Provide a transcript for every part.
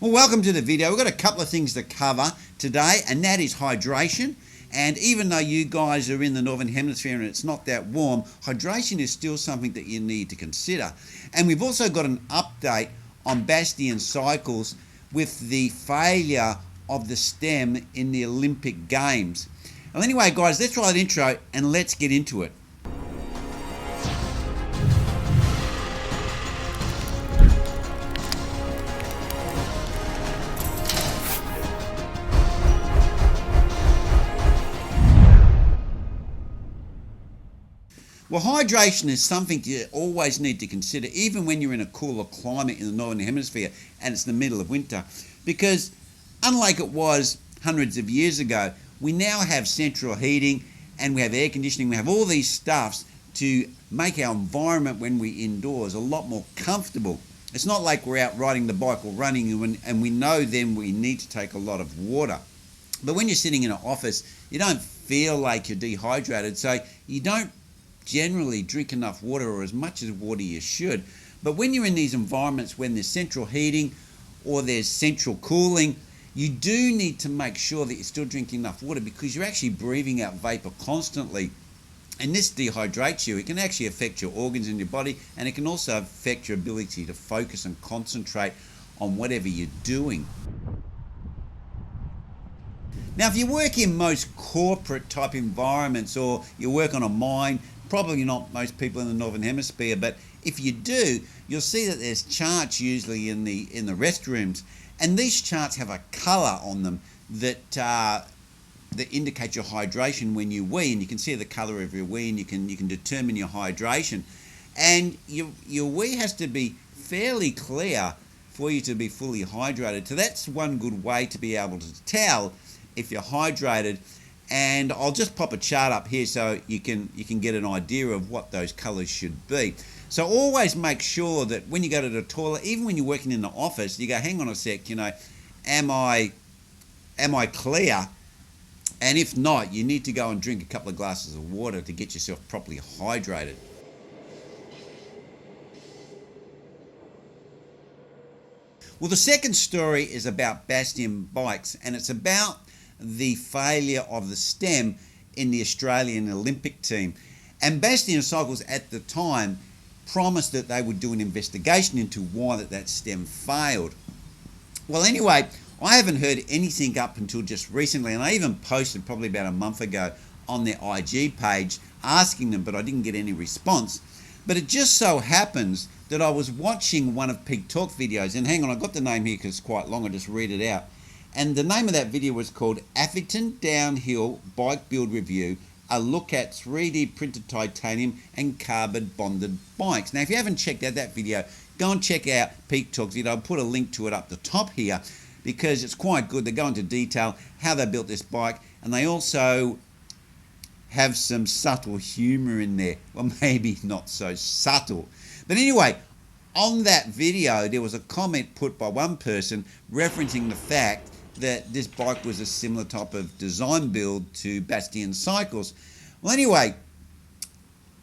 Well, welcome to the video. We've got a couple of things to cover today, and that is hydration. And even though you guys are in the Northern Hemisphere and it's not that warm, hydration is still something that you need to consider. And we've also got an update on Bastion Cycles with the failure of the stem in the Olympic Games. Well, anyway, guys, let's roll that intro and let's get into it. Well, hydration is something you always need to consider, even when you're in a cooler climate in the Northern Hemisphere and it's the middle of winter, because unlike it was hundreds of years ago, we now have central heating and we have air conditioning. We have all these stuffs to make our environment when we're indoors a lot more comfortable. It's not like we're out riding the bike or running and we know then we need to take a lot of water. But when you're sitting in an office, you don't feel like you're dehydrated, so you don't generally drink enough water or as much as water you should. But when you're in these environments, when there's central heating or there's central cooling, you do need to make sure that you're still drinking enough water, because you're actually breathing out vapor constantly, and this dehydrates you. It can actually affect your organs in your body, and it can also affect your ability to focus and concentrate on whatever you're doing. Now, if you work in most corporate type environments or you work on a mine, probably not most people in the Northern Hemisphere, but if you do, you'll see that there's charts usually in the restrooms, and these charts have a colour on them that indicate your hydration when you wee, and you can see the colour of your wee, and you can determine your hydration. And your wee has to be fairly clear for you to be fully hydrated. So that's one good way to be able to tell if you're hydrated. And I'll just pop a chart up here so you can get an idea of what those colours should be. So always make sure that when you go to the toilet, even when you're working in the office, you go, hang on a sec, am I clear? And if not, you need to go and drink a couple of glasses of water to get yourself properly hydrated. Well, the second story is about Bastion bikes, and it's about the failure of the stem in the Australian Olympic team. And Bastion Cycles at the time promised that they would do an investigation into why that stem failed. Well, anyway, I haven't heard anything up until just recently, and I even posted probably about a month ago on their IG page asking them, but I didn't get any response. But it just so happens that I was watching one of Peak Talk videos, and hang on, I got the name here because it's quite long, I'll just read it out. And the name of that video was called Atherton Downhill Bike Build Review, a look at 3D printed titanium and carbon bonded bikes. Now, if you haven't checked out that video, go and check out Peak Talk's video. I'll put a link to it up the top here because it's quite good. They go into detail how they built this bike, and they also have some subtle humour in there. Well, maybe not so subtle. But anyway, on that video, there was a comment put by one person referencing the fact that this bike was a similar type of design build to Bastion Cycles. Well, anyway,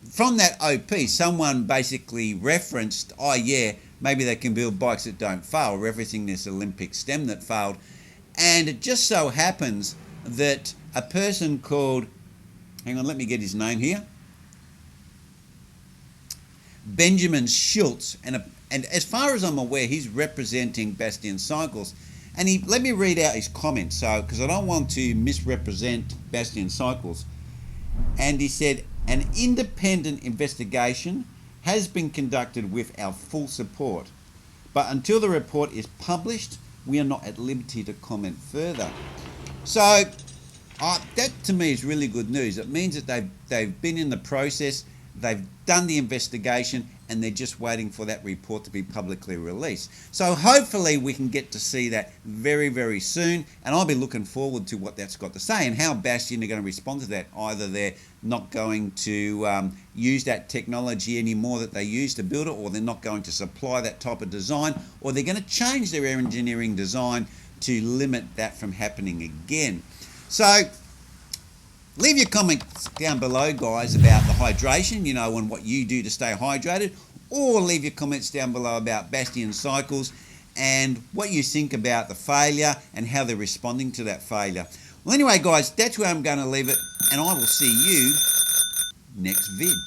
from that OP, someone basically referenced, oh yeah, maybe they can build bikes that don't fail, referencing this Olympic stem that failed. And it just so happens that a person called, hang on, let me get his name here, Benjamin Schultz, and as far as I'm aware, he's representing Bastion Cycles. And let me read out his comments, because I don't want to misrepresent Bastion Cycles. And he said, an independent investigation has been conducted with our full support, but until the report is published, we are not at liberty to comment further. So that to me is really good news. It means that they've been in the process, they've done the investigation, and they're just waiting for that report to be publicly released. So hopefully we can get to see that very, very soon, and I'll be looking forward to what that's got to say and how Bastion are going to respond to that. Either they're not going to use that technology anymore that they used to build it, or they're not going to supply that type of design, or they're going to change their engineering design to limit that from happening again. So leave your comments down below, guys, about the hydration, and what you do to stay hydrated, or leave your comments down below about Bastion Cycles and what you think about the failure and how they're responding to that failure. Well, anyway, guys, that's where I'm going to leave it, and I will see you next vid.